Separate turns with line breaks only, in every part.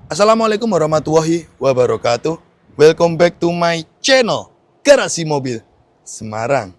Assalamualaikum warahmatullahi wabarakatuh. Welcome back to my channel Garasi Mobil Semarang.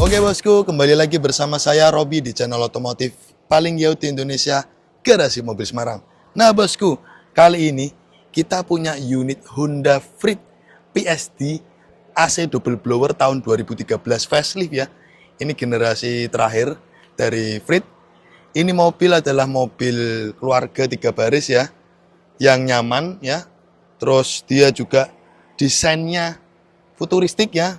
Oke bosku, kembali lagi bersama saya Robi di channel otomotif paling jauh di Indonesia, Garasi Mobil Semarang. Nah bosku, kali ini kita punya unit Honda Freed PSD AC double blower tahun 2013 facelift ya. Ini generasi terakhir dari Freed. Ini mobil adalah mobil keluarga 3 baris ya, yang nyaman ya. Terus dia juga desainnya futuristik ya.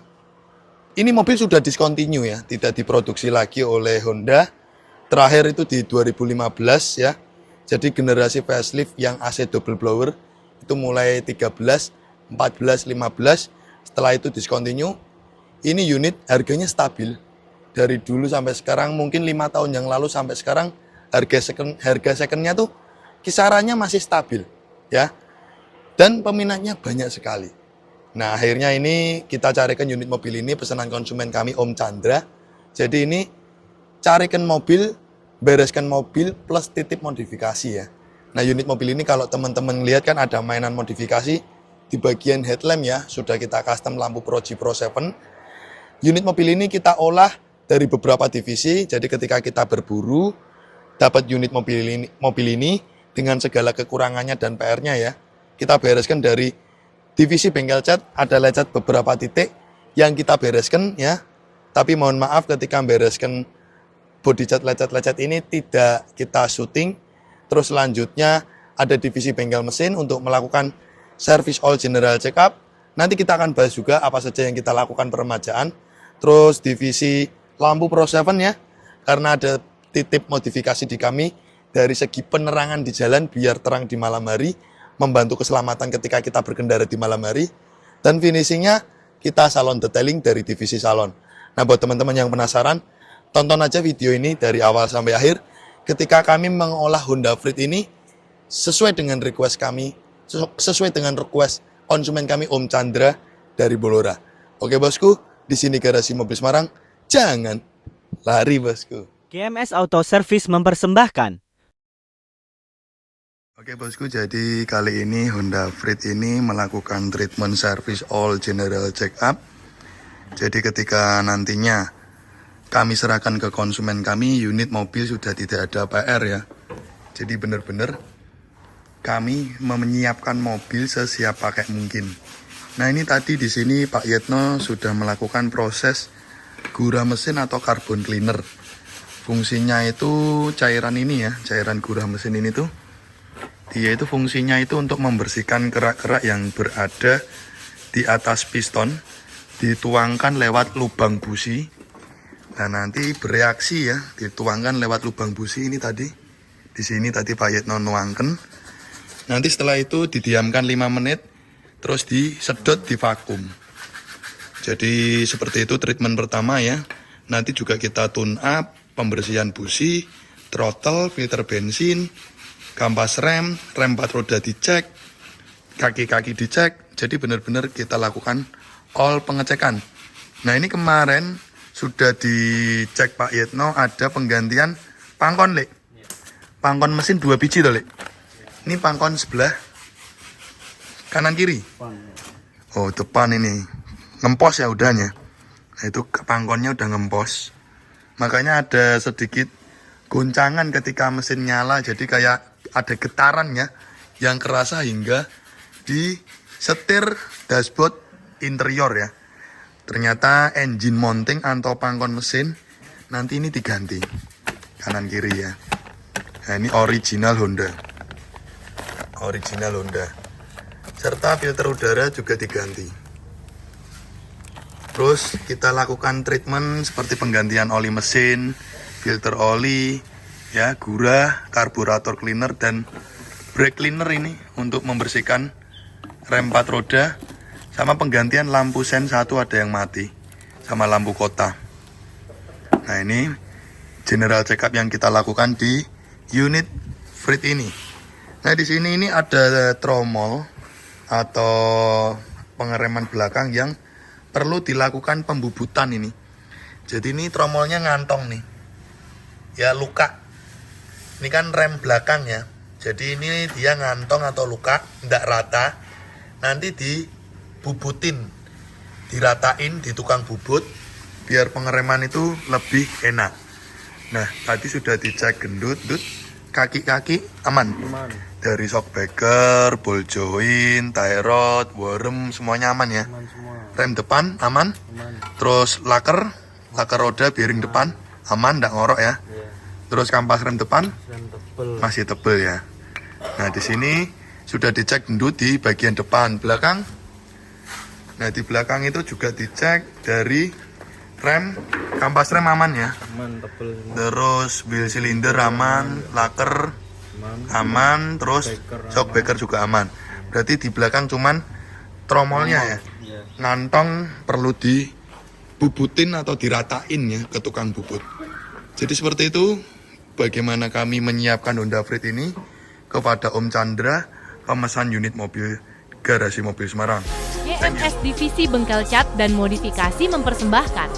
Ini mobil sudah discontinue ya, tidak diproduksi lagi oleh Honda. Terakhir itu di 2015 ya. Jadi generasi facelift yang AC double blower itu mulai 13, 14, 15. Setelah itu discontinue. Ini unit harganya stabil. Dari dulu sampai sekarang, mungkin 5 tahun yang lalu sampai sekarang, harga secondnya tuh kisarannya masih stabil ya. Dan peminatnya banyak sekali. Nah, akhirnya ini kita carikan unit mobil ini pesanan konsumen kami Om Chandra. Jadi ini carikan mobil, bereskan mobil plus titip modifikasi ya. Nah, unit mobil ini kalau teman-teman lihat kan ada mainan modifikasi di bagian headlamp ya. Sudah kita custom lampu Pro G Pro 7. Unit mobil ini kita olah dari beberapa divisi. Jadi ketika kita berburu dapat unit mobil ini dengan segala kekurangannya dan PR-nya ya. Kita bereskan dari divisi bengkel cat, ada lecet beberapa titik yang kita bereskan ya. Tapi mohon maaf ketika bereskan body cat lecet-lecet ini tidak kita syuting. Terus selanjutnya ada divisi bengkel mesin untuk melakukan service all general check up. Nanti kita akan bahas juga apa saja yang kita lakukan peremajaan. Terus divisi lampu Pro 7 ya, karena ada titip modifikasi di kami dari segi penerangan di jalan biar terang di malam hari, membantu keselamatan ketika kita berkendara di malam hari. Dan finishingnya kita salon detailing dari divisi salon. Nah buat teman-teman yang penasaran, tonton aja video ini dari awal sampai akhir. Ketika kami mengolah Honda Freed ini sesuai dengan request kami, sesuai dengan request konsumen kami Om Chandra dari Bolora. Oke bosku, di sini Garasi Mobil Semarang, jangan lari bosku.
GMS Auto Service mempersembahkan.
Oke bosku, jadi kali ini Honda Freed ini melakukan treatment service all general check up. Jadi ketika nantinya kami serahkan ke konsumen kami, unit mobil sudah tidak ada PR ya. Jadi benar-benar kami menyiapkan mobil sesiap pakai mungkin. Nah ini tadi di sini Pak Yetno sudah melakukan proses gurah mesin atau carbon cleaner. Fungsinya itu cairan ini ya, cairan gurah mesin ini tuh. Dia itu fungsinya itu untuk membersihkan kerak-kerak yang berada di atas piston, dituangkan lewat lubang busi. Nah nanti bereaksi ya, dituangkan lewat lubang busi ini tadi. Di sini tadi Pak Yetno nuangkan. Nanti setelah itu didiamkan 5 menit, terus disedot di vakum. Jadi seperti itu treatment pertama ya. Nanti juga kita tune up, pembersihan busi, throttle, filter bensin, kampas rem 4 roda dicek, kaki-kaki dicek. Jadi benar-benar kita lakukan all pengecekan. Nah ini kemarin sudah dicek Pak Yetno, ada penggantian pangkon Lek. Pangkon mesin 2 biji toh Lek. Ini pangkon sebelah kanan kiri. Oh depan ini ngempos ya udahnya. Nah itu pangkonnya udah ngempos. Makanya ada sedikit goncangan ketika mesin nyala, jadi kayak ada getarannya yang kerasa hingga di setir dashboard interior ya. Ternyata engine mounting atau pangkon mesin nanti ini diganti kanan kiri ya. Nah ini original Honda. Original Honda. Serta filter udara juga diganti. Terus kita lakukan treatment seperti penggantian oli mesin, filter oli, ya, gurah, karburator cleaner dan brake cleaner ini untuk membersihkan rem 4 roda, sama penggantian lampu sen 1 ada yang mati, sama lampu kota. Nah ini general check up yang kita lakukan di unit Frit ini. Nah di sini ini ada tromol atau pengereman belakang yang perlu dilakukan pembubutan ini. Jadi ini tromolnya ngantong nih, ya luka. Ini kan rem belakang ya. Jadi ini dia ngantong atau luka, tidak rata. Nanti dibubutin, diratain di tukang bubut, biar pengereman itu lebih enak. Nah tadi sudah dicek gendut, kaki-kaki aman. Dari shockbreaker, ball joint, tie rod, worm, semuanya aman ya. Rem depan aman. Terus laker roda, bearing depan aman, tidak ngorok ya. Terus kampas rem depan masih tebel ya. Nah di sini sudah dicek gendut di bagian depan, belakang. Nah di belakang itu juga dicek dari rem, kampas rem aman ya. Terus wheel cylinder aman, laker aman, terus shockbreaker juga aman. Berarti di belakang cuman tromolnya ya. Ngantong perlu dibubutin atau diratain ya ke tukang bubut. Jadi seperti itu bagaimana kami menyiapkan Honda Freed ini kepada Om Chandra, pemesan unit mobil Garasi Mobil Semarang.
GMS Divisi Bengkel Cat dan Modifikasi mempersembahkan.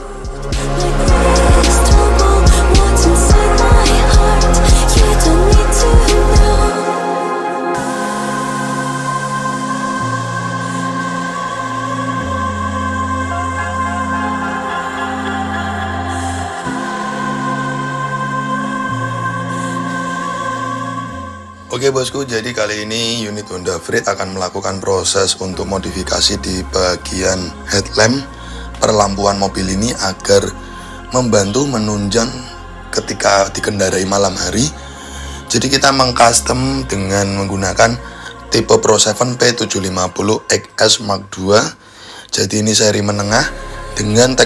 Oke bosku, jadi kali ini unit Honda Freed akan melakukan proses untuk modifikasi di bagian headlamp perlampuan mobil ini agar membantu menunjang ketika dikendarai malam hari. Jadi kita mengcustom dengan menggunakan tipe Pro 7 P750 XS Mark II. Jadi ini seri menengah dengan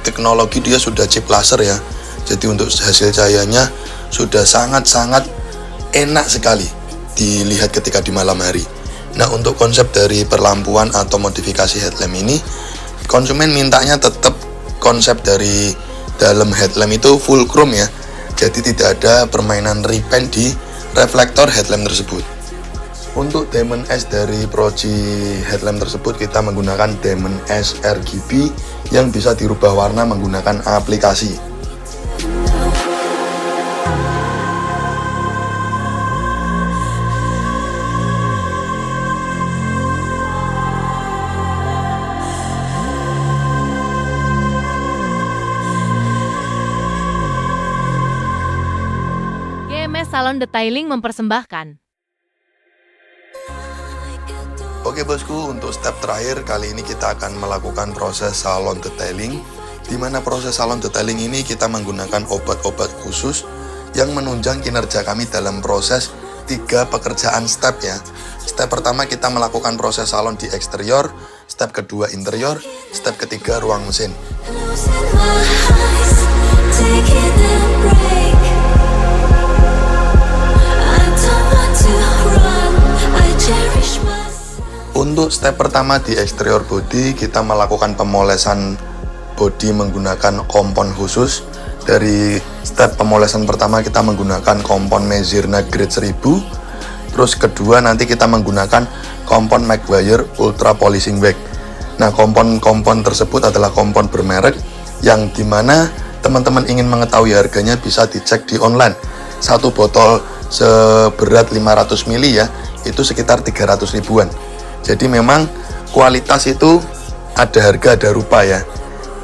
teknologi dia sudah chip laser ya. Jadi untuk hasil cahayanya sudah sangat-sangat enak sekali dilihat ketika di malam hari. Nah untuk konsep dari perlampuan atau modifikasi headlamp ini, konsumen mintanya tetap konsep dari dalam headlamp itu full chrome ya. Jadi tidak ada permainan repaint di reflektor headlamp tersebut. Untuk Diamond S dari Proji headlamp tersebut kita menggunakan Diamond S RGB yang bisa dirubah warna menggunakan aplikasi.
GMS Salon Detailing mempersembahkan.
Oke bosku, untuk step terakhir kali ini kita akan melakukan proses salon detailing, di mana proses salon detailing ini kita menggunakan obat-obat khusus yang menunjang kinerja kami dalam proses 3 pekerjaan step ya. Step pertama kita melakukan proses salon di eksterior, step kedua interior, step ketiga ruang mesin. Untuk step pertama di eksterior body, kita melakukan pemolesan body menggunakan kompon khusus. Dari step pemolesan pertama kita menggunakan kompon Mezirna grade 1000. Terus kedua nanti kita menggunakan kompon Maguire Ultra Polishing Wax. Nah kompon-kompon tersebut adalah kompon bermerek yang dimana teman-teman ingin mengetahui harganya bisa dicek di online. Satu botol seberat 500 ml ya, itu sekitar 300 ribuan. Jadi memang kualitas itu ada harga ada rupa ya.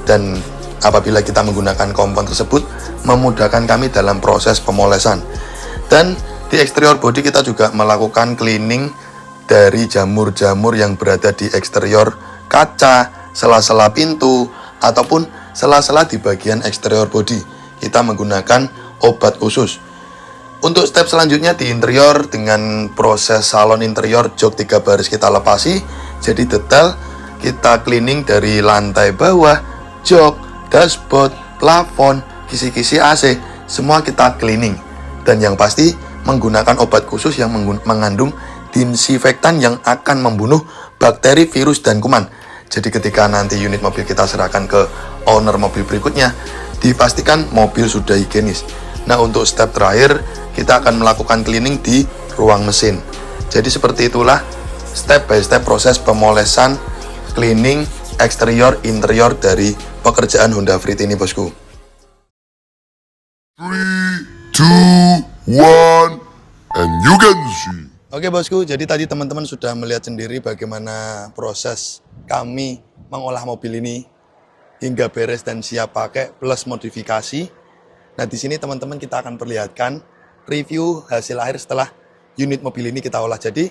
Dan apabila kita menggunakan kompon tersebut memudahkan kami dalam proses pemolesan. Dan di eksterior body kita juga melakukan cleaning dari jamur-jamur yang berada di eksterior kaca, sela-sela pintu ataupun sela-sela di bagian eksterior body. Kita menggunakan obat khusus. Untuk step selanjutnya di interior dengan proses salon interior jok 3 baris kita lepasi. Jadi detail kita cleaning dari lantai bawah, jok, dashboard, plafon, kisi-kisi AC, semua kita cleaning. Dan yang pasti menggunakan obat khusus yang mengandung disinfektan yang akan membunuh bakteri, virus, dan kuman. Jadi ketika nanti unit mobil kita serahkan ke owner mobil berikutnya, dipastikan mobil sudah higienis. Nah, untuk step terakhir, kita akan melakukan cleaning di ruang mesin. Jadi seperti itulah step by step proses pemolesan, cleaning, eksterior, interior dari pekerjaan Honda Freed ini, bosku.
3, 2, 1, and you can see.
Oke bosku, jadi tadi teman-teman sudah melihat sendiri bagaimana proses kami mengolah mobil ini hingga beres dan siap pakai plus modifikasi. Nah, di sini teman-teman kita akan perlihatkan review hasil akhir setelah unit mobil ini kita olah. Jadi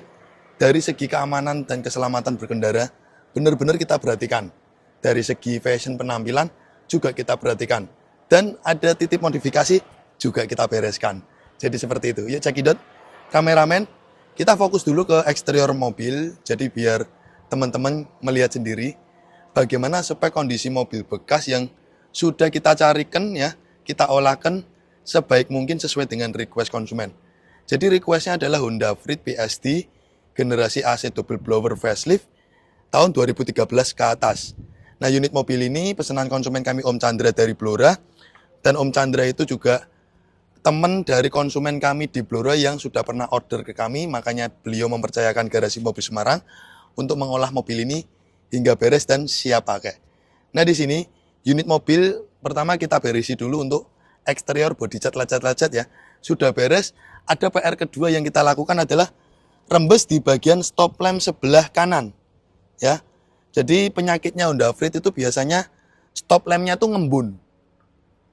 dari segi keamanan dan keselamatan berkendara benar-benar kita perhatikan. Dari segi fashion penampilan juga kita perhatikan. Dan ada titik modifikasi juga kita bereskan. Jadi seperti itu. Yuk cekidot, kameramen. Kita fokus dulu ke eksterior mobil, jadi biar teman-teman melihat sendiri bagaimana spek kondisi mobil bekas yang sudah kita carikan ya, kita olahkan sebaik mungkin sesuai dengan request konsumen. Jadi requestnya adalah Honda Freed PSD generasi AC double blower facelift tahun 2013 ke atas. Nah, unit mobil ini pesanan konsumen kami Om Chandra dari Blora, dan Om Chandra itu juga teman dari konsumen kami di Blora yang sudah pernah order ke kami, makanya beliau mempercayakan garasi mobil Semarang untuk mengolah mobil ini hingga beres dan siap pakai. Nah, di sini unit mobil pertama kita berisi dulu untuk eksterior body cat lecet-lecet ya. Sudah beres, ada PR kedua yang kita lakukan adalah rembes di bagian stop lamp sebelah kanan. Ya. Jadi penyakitnya Honda Freed itu biasanya stop lampnya tuh ngembun.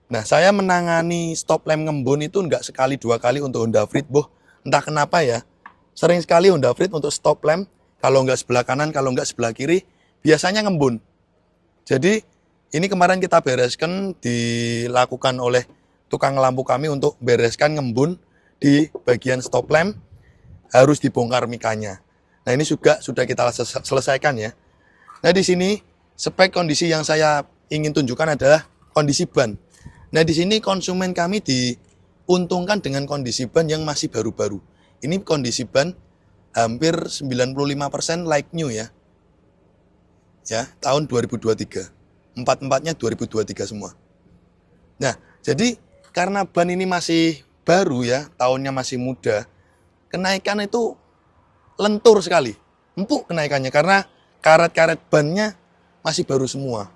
Nah, saya menangani stop lamp ngembun itu enggak sekali dua kali untuk Honda Freed, boh. Entah kenapa ya, sering sekali Honda Freed untuk stop lamp, kalau enggak sebelah kanan, kalau enggak sebelah kiri, biasanya ngembun. Jadi, ini kemarin kita bereskan, dilakukan oleh tukang lampu kami untuk bereskan ngembun di bagian stop lamp, harus dibongkar mikanya. Nah, ini juga sudah kita selesaikan ya. Nah, di sini, spek kondisi yang saya ingin tunjukkan adalah kondisi ban. Nah, di sini konsumen kami diuntungkan dengan kondisi ban yang masih baru-baru. Ini kondisi ban hampir 95% like new ya. Ya, tahun 2023. Empat-empatnya 2023 semua. Nah, jadi karena ban ini masih baru ya, tahunnya masih muda, kenaikan itu lentur sekali. Empuk kenaikannya karena karet-karet bannya masih baru semua.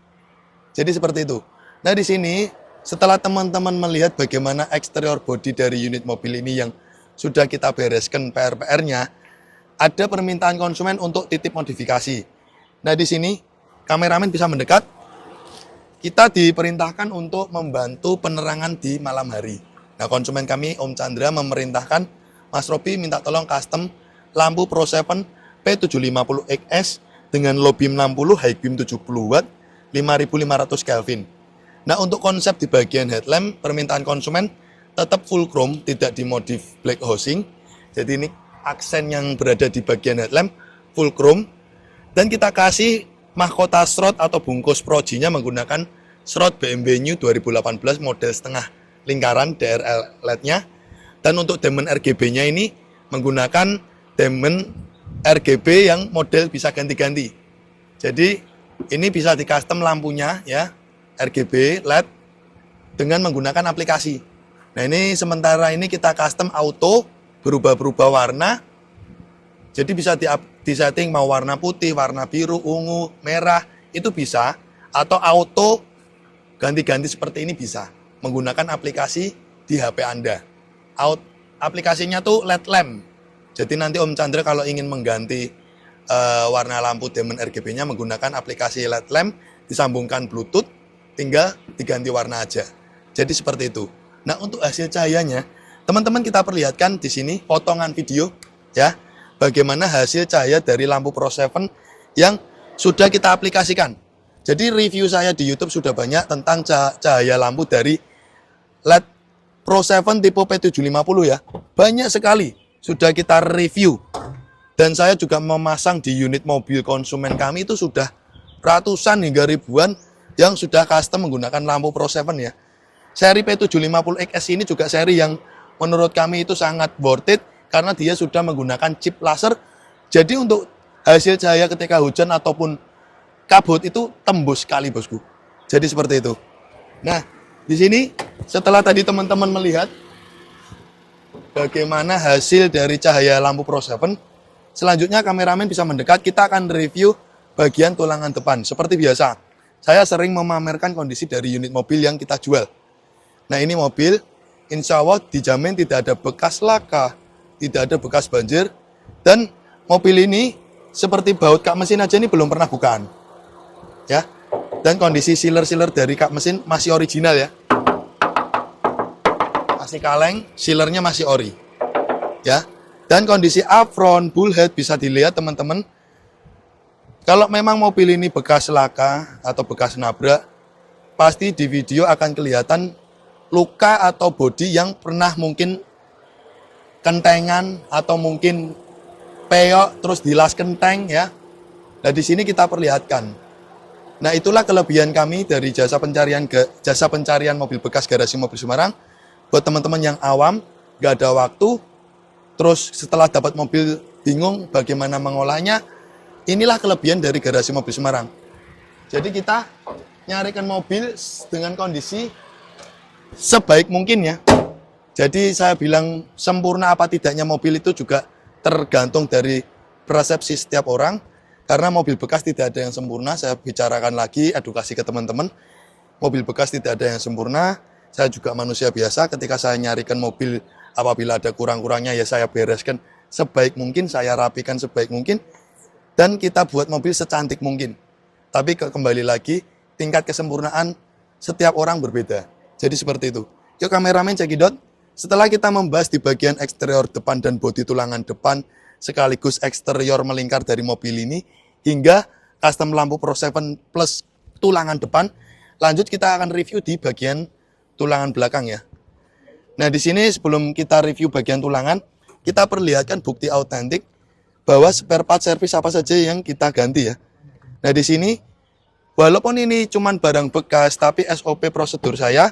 Jadi seperti itu. Nah, di sini setelah teman-teman melihat bagaimana eksterior bodi dari unit mobil ini yang sudah kita bereskan PR-PR-nya, ada permintaan konsumen untuk titip modifikasi. Nah, di sini kameramen bisa mendekat. Kita diperintahkan untuk membantu penerangan di malam hari. Nah, konsumen kami Om Chandra memerintahkan Mas Robi minta tolong custom lampu Pro 7 P750XS dengan low beam 60, high beam 70 watt, 5500 Kelvin. Nah, untuk konsep di bagian headlamp, permintaan konsumen tetap full chrome, tidak dimodif black housing. Jadi ini aksen yang berada di bagian headlamp full chrome. Dan kita kasih mahkota shroud atau bungkus projinya menggunakan shroud BMW New 2018 model setengah lingkaran DRL LED-nya. Dan untuk diamond RGB-nya ini menggunakan diamond RGB yang model bisa ganti-ganti. Jadi ini bisa di custom lampunya ya, RGB LED dengan menggunakan aplikasi. Nah, ini sementara ini kita custom auto, berubah-berubah warna. Jadi bisa disetting mau warna putih, warna biru, ungu, merah, itu bisa. Atau auto ganti-ganti seperti ini bisa. Menggunakan aplikasi di HP Anda. Aplikasinya tuh LED lamp. Jadi nanti Om Chandra kalau ingin mengganti warna lampu diamond RGB-nya menggunakan aplikasi LED lamp, disambungkan Bluetooth, tinggal diganti warna aja. Jadi seperti itu. Nah, untuk hasil cahayanya, teman-teman kita perlihatkan di sini potongan video ya, bagaimana hasil cahaya dari lampu Pro 7 yang sudah kita aplikasikan. Jadi review saya di YouTube sudah banyak tentang cahaya lampu dari LED Pro 7 tipe P750 ya. Banyak sekali sudah kita review. Dan saya juga memasang di unit mobil konsumen kami itu sudah ratusan hingga ribuan yang sudah custom menggunakan lampu Pro 7 ya. Seri P750XS ini juga seri yang menurut kami itu sangat worth it karena dia sudah menggunakan chip laser. Jadi untuk hasil cahaya ketika hujan ataupun kabut itu tembus sekali, bosku. Jadi seperti itu. Nah, di sini setelah tadi teman-teman melihat bagaimana hasil dari cahaya lampu Pro 7, selanjutnya kameramen bisa mendekat, kita akan review bagian tulangan depan. Seperti biasa, saya sering memamerkan kondisi dari unit mobil yang kita jual. Nah, ini mobil, insya Allah dijamin tidak ada bekas laka, tidak ada bekas banjir, dan mobil ini seperti baut kap mesin aja ini belum pernah bukaan. Ya. Dan kondisi sealer-sealer dari kap mesin masih original ya. Masih kaleng, sealernya masih ori. Ya. Dan kondisi upfront, bullhead bisa dilihat teman-teman. Kalau memang mobil ini bekas laka atau bekas nabrak, pasti di video akan kelihatan luka atau bodi yang pernah mungkin kentengan atau mungkin peyok terus dilas kenteng ya. Nah, di sini kita perlihatkan. Nah, itulah kelebihan kami dari jasa pencarian mobil bekas garasi mobil Semarang. Buat teman-teman yang awam, gak ada waktu, terus setelah dapat mobil bingung bagaimana mengolahnya, inilah kelebihan dari garasi mobil Semarang. Jadi kita nyarikan mobil dengan kondisi sebaik mungkin ya. Jadi saya bilang sempurna apa tidaknya mobil itu juga tergantung dari persepsi setiap orang. Karena mobil bekas tidak ada yang sempurna, saya bicarakan lagi, edukasi ke teman-teman. Mobil bekas tidak ada yang sempurna, saya juga manusia biasa, ketika saya nyarikan mobil, apabila ada kurang-kurangnya ya saya bereskan sebaik mungkin, saya rapikan sebaik mungkin, dan kita buat mobil secantik mungkin. Tapi kembali lagi, tingkat kesempurnaan setiap orang berbeda. Jadi seperti itu. Yuk kameramen cekidot, setelah kita membahas di bagian eksterior depan dan bodi tulangan depan, sekaligus eksterior melingkar dari mobil ini, hingga custom lampu Pro 7 plus tulangan depan, lanjut kita akan review di bagian tulangan belakang ya. Nah, di sini sebelum kita review bagian tulangan, kita perlihatkan bukti autentik bahwa spare part service apa saja yang kita ganti ya. Nah, di sini walaupun ini cuman barang bekas, tapi SOP prosedur saya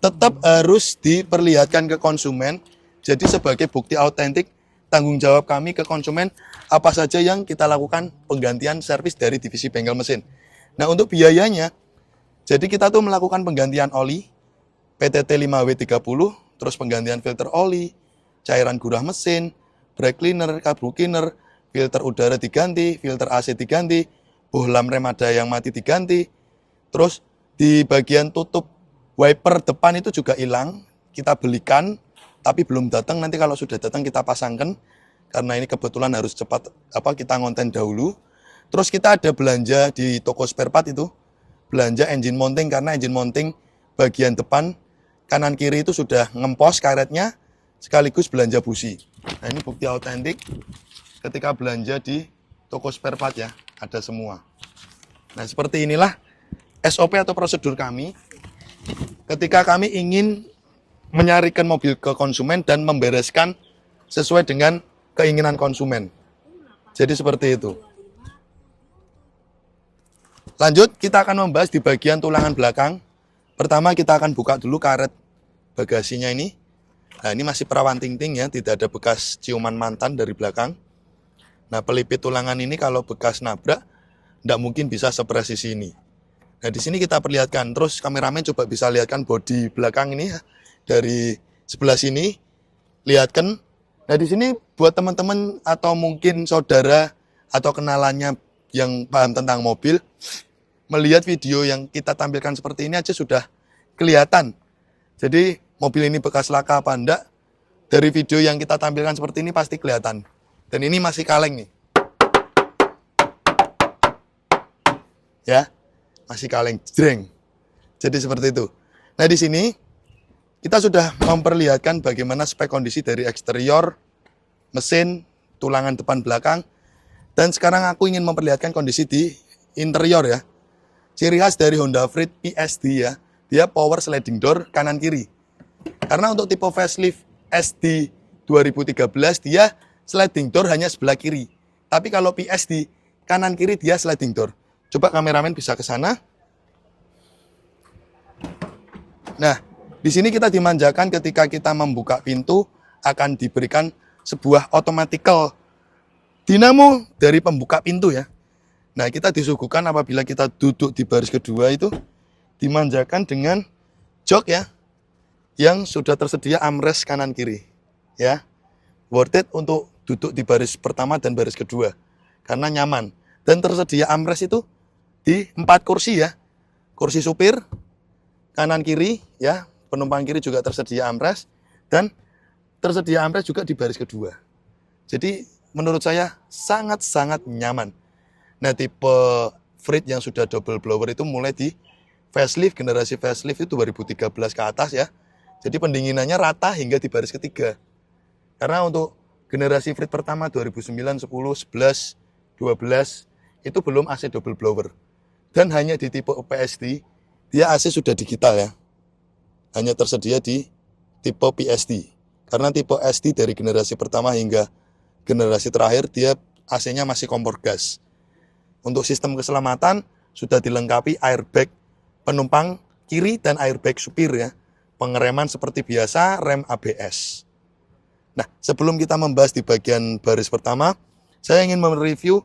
tetap harus diperlihatkan ke konsumen. Jadi sebagai bukti autentik tanggung jawab kami ke konsumen apa saja yang kita lakukan penggantian servis dari divisi bengkel mesin. Nah, untuk biayanya, jadi kita tuh melakukan penggantian oli PTT 5W30, terus penggantian filter oli, cairan gurah mesin, brake cleaner, carbu cleaner, filter udara diganti, filter AC diganti, bohlam rem ada yang mati diganti, terus di bagian tutup wiper depan itu juga hilang, kita belikan, tapi belum datang, nanti kalau sudah datang kita pasangkan, karena ini kebetulan harus cepat kita ngonten dahulu. Terus kita ada belanja di toko spare part itu, belanja engine mounting, karena engine mounting bagian depan, kanan kiri itu sudah ngempos karetnya, sekaligus belanja busi. Nah, ini bukti autentik ketika belanja di toko spare part ya, ada semua. Nah, seperti inilah SOP atau prosedur kami ketika kami ingin menyarikan mobil ke konsumen dan membereskan sesuai dengan keinginan konsumen. Jadi seperti itu. Lanjut, kita akan membahas di bagian tulangan belakang. Pertama kita akan buka dulu karet bagasinya ini. Nah, ini masih perawan ting-ting ya, tidak ada bekas ciuman mantan dari belakang. Nah, pelipit tulangan ini kalau bekas nabrak, tidak mungkin bisa sepresisi ini. Nah, di sini kita perlihatkan. Terus kameramen coba bisa lihatkan bodi belakang ini ya. Dari sebelah sini, lihatkan. Nah, di sini buat teman-teman atau mungkin saudara atau kenalannya yang paham tentang mobil, melihat video yang kita tampilkan seperti ini aja sudah kelihatan. Jadi mobil ini bekas laka apa enggak, dari video yang kita tampilkan seperti ini pasti kelihatan. Dan ini masih kaleng nih. Ya, masih kaleng, jreng. Jadi seperti itu. Nah, di sini kita sudah memperlihatkan bagaimana spek kondisi dari eksterior, mesin, tulangan depan belakang. Dan sekarang aku ingin memperlihatkan kondisi di interior ya. Ciri khas dari Honda Freed PSD ya, dia power sliding door kanan kiri. Karena untuk tipe facelift SD 2013 dia sliding door hanya sebelah kiri. Tapi kalau PSD kanan kiri dia sliding door. Coba kameramen bisa ke sana. Nah, di sini kita dimanjakan ketika kita membuka pintu akan diberikan sebuah automatical dinamo dari pembuka pintu ya. Nah, kita disuguhkan apabila kita duduk di baris kedua itu dimanjakan dengan jok ya, yang sudah tersedia armrest kanan kiri ya. Worth it untuk duduk di baris pertama dan baris kedua karena nyaman, dan tersedia armrest itu di 4 kursi ya, kursi supir kanan kiri ya, penumpang kiri juga tersedia armrest, dan tersedia armrest juga di baris kedua. Jadi menurut saya sangat-sangat nyaman. Nah, tipe Freed yang sudah double blower itu mulai di facelift, generasi facelift itu 2013 ke atas ya. Jadi pendinginannya rata hingga di baris ketiga. Karena untuk generasi Freed pertama 2009, 10, 11, 12 itu belum AC double blower. Dan hanya di tipe PSD, dia AC sudah digital ya. Hanya tersedia di tipe PSD. Karena tipe SD dari generasi pertama hingga generasi terakhir dia AC-nya masih kompor gas. Untuk sistem keselamatan sudah dilengkapi airbag penumpang kiri dan airbag supir ya. Pengereman seperti biasa, rem ABS. Nah, sebelum kita membahas di bagian baris pertama, saya ingin mereview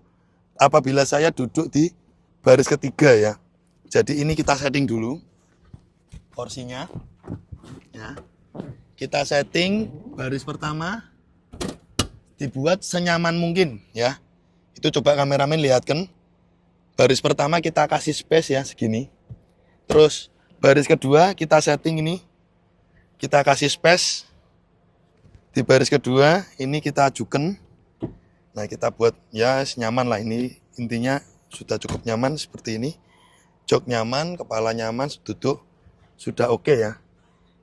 apabila saya duduk di baris ketiga ya. Jadi ini kita setting dulu porsinya ya. Kita setting baris pertama dibuat senyaman mungkin ya. Itu coba kameramen lihatkan. Baris pertama kita kasih space ya segini. Terus baris kedua kita setting ini. Kita kasih space. Di baris kedua ini kita ajukan. Nah, kita buat ya senyaman lah, ini intinya sudah cukup nyaman seperti ini. Jok nyaman, kepala nyaman, duduk sudah oke ya.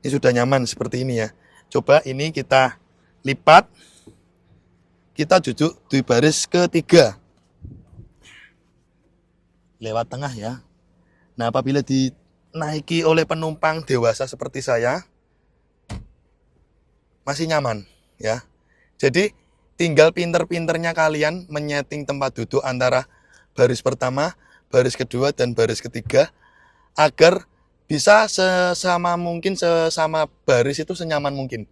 Ini sudah nyaman seperti ini ya. Coba ini kita lipat. Kita duduk di baris ketiga. Lewat tengah ya. Nah, apabila dinaiki oleh penumpang dewasa seperti saya, masih nyaman ya. Jadi tinggal pinter-pinternya kalian menyeting tempat duduk antara baris pertama, baris kedua, dan baris ketiga agar bisa sesama mungkin, sesama baris itu senyaman mungkin.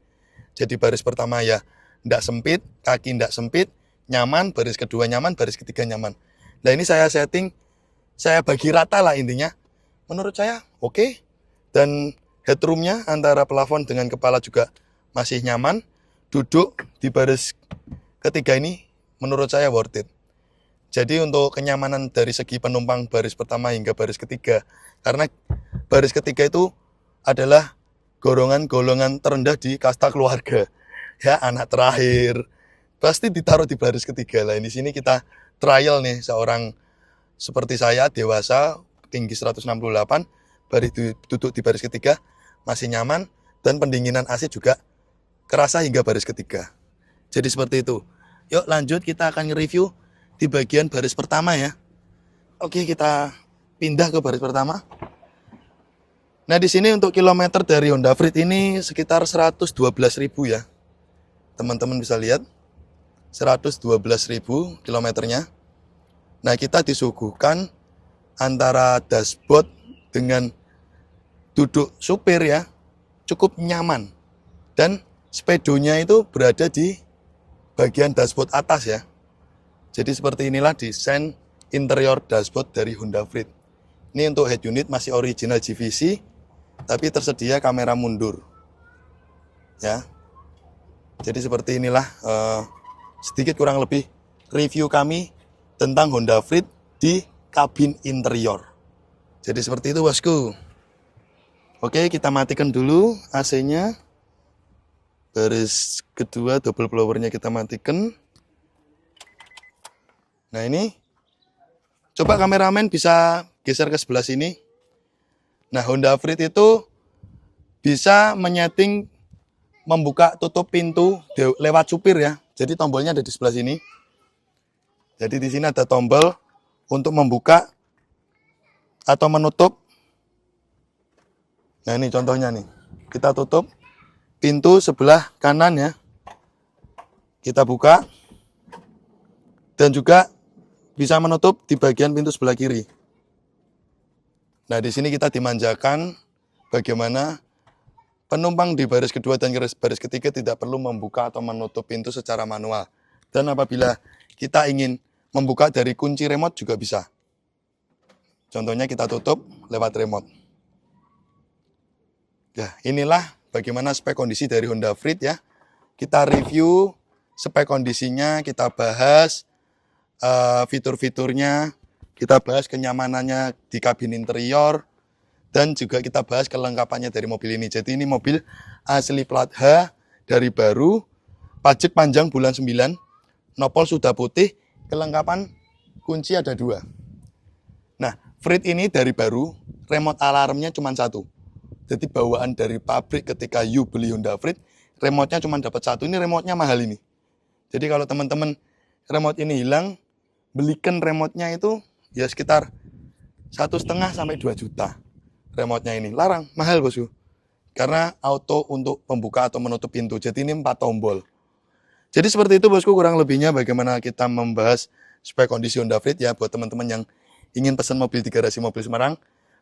Jadi baris pertama ya tidak sempit, kaki tidak sempit, nyaman, baris kedua nyaman, baris ketiga nyaman. Nah, ini saya setting, saya bagi rata lah intinya. Menurut saya oke. Dan headroomnya antara plafon dengan kepala juga masih nyaman. Duduk di baris ketiga ini menurut saya worth it. Jadi untuk kenyamanan dari segi penumpang baris pertama hingga baris ketiga, karena baris ketiga itu adalah golongan terendah di kasta keluarga. Ya, anak terakhir pasti ditaruh di baris ketiga lah. Di sini kita trial nih, seorang seperti saya dewasa tinggi 168, baris duduk di baris ketiga masih nyaman, dan pendinginan AC juga kerasa hingga baris ketiga. Jadi seperti itu. Yuk lanjut, kita akan nge-review di bagian baris pertama ya. Oke, kita pindah ke baris pertama. Nah, di sini untuk kilometer dari Honda Freed ini sekitar 112.000 ya. Teman-teman bisa lihat 112.000 kilometernya. Nah, kita disuguhkan antara dashboard dengan duduk supir ya, cukup nyaman. Dan speedonya itu berada di bagian dashboard atas ya. Jadi seperti inilah desain interior dashboard dari Honda Freed. Ini untuk head unit masih original GVC, tapi tersedia kamera mundur. Ya. Jadi seperti inilah sedikit kurang lebih review kami tentang Honda Freed di kabin interior. Jadi seperti itu bosku. Oke, kita matikan dulu AC-nya. Baris kedua double blowernya kita matikan. Nah, ini coba kameramen bisa geser ke sebelah sini. Nah, Honda Freed itu bisa menyeting membuka tutup pintu lewat supir ya. Jadi tombolnya ada di sebelah sini. Jadi di sini ada tombol untuk membuka atau menutup. Nah, ini contohnya nih. Kita tutup pintu sebelah kanan ya. Kita buka. Dan juga bisa menutup di bagian pintu sebelah kiri. Nah, di sini kita dimanjakan bagaimana Penumpang di baris kedua dan baris ketiga tidak perlu membuka atau menutup pintu secara manual. Dan apabila kita ingin membuka dari kunci remote juga bisa. Contohnya kita tutup lewat remote. Ya, inilah bagaimana spek kondisi dari Honda Freed ya. Kita review spek kondisinya, kita bahas fitur-fiturnya, kita bahas kenyamanannya di kabin interior, dan juga kita bahas kelengkapannya dari mobil ini. Jadi ini mobil asli plat H, dari baru, pajak panjang bulan 9, nopol sudah putih, kelengkapan kunci ada 2. Nah, Freed ini dari baru, remote alarmnya cuma 1. Jadi bawaan dari pabrik ketika you beli Honda Freed, remote-nya cuma dapat 1. Ini remote-nya mahal ini. Jadi kalau teman-teman remote ini hilang, belikan remote-nya itu ya sekitar 1,5 sampai 2 juta. Remote-nya ini larang, mahal bosku. Karena auto untuk membuka atau menutup pintu. Jadi ini 4 tombol. Jadi seperti itu bosku, kurang lebihnya bagaimana kita membahas spek kondisi Honda Freed ya buat teman-teman yang ingin pesan mobil di garasi mobil Semarang,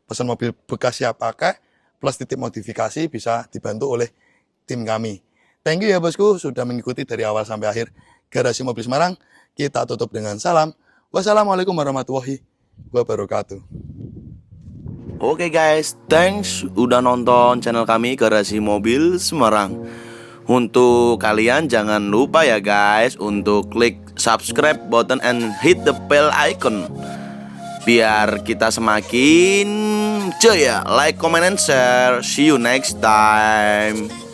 pesan mobil bekas siap pakai, plus titip modifikasi bisa dibantu oleh tim kami. Thank you ya bosku sudah mengikuti dari awal sampai akhir garasi mobil Semarang. Kita tutup dengan salam. Wassalamualaikum warahmatullahi wabarakatuh.
Oke guys, thanks udah nonton channel kami Garasi Mobil Semarang. Untuk kalian jangan lupa ya guys untuk klik subscribe button and hit the bell icon biar kita semakin jaya. Like, comment, and share. See you next time.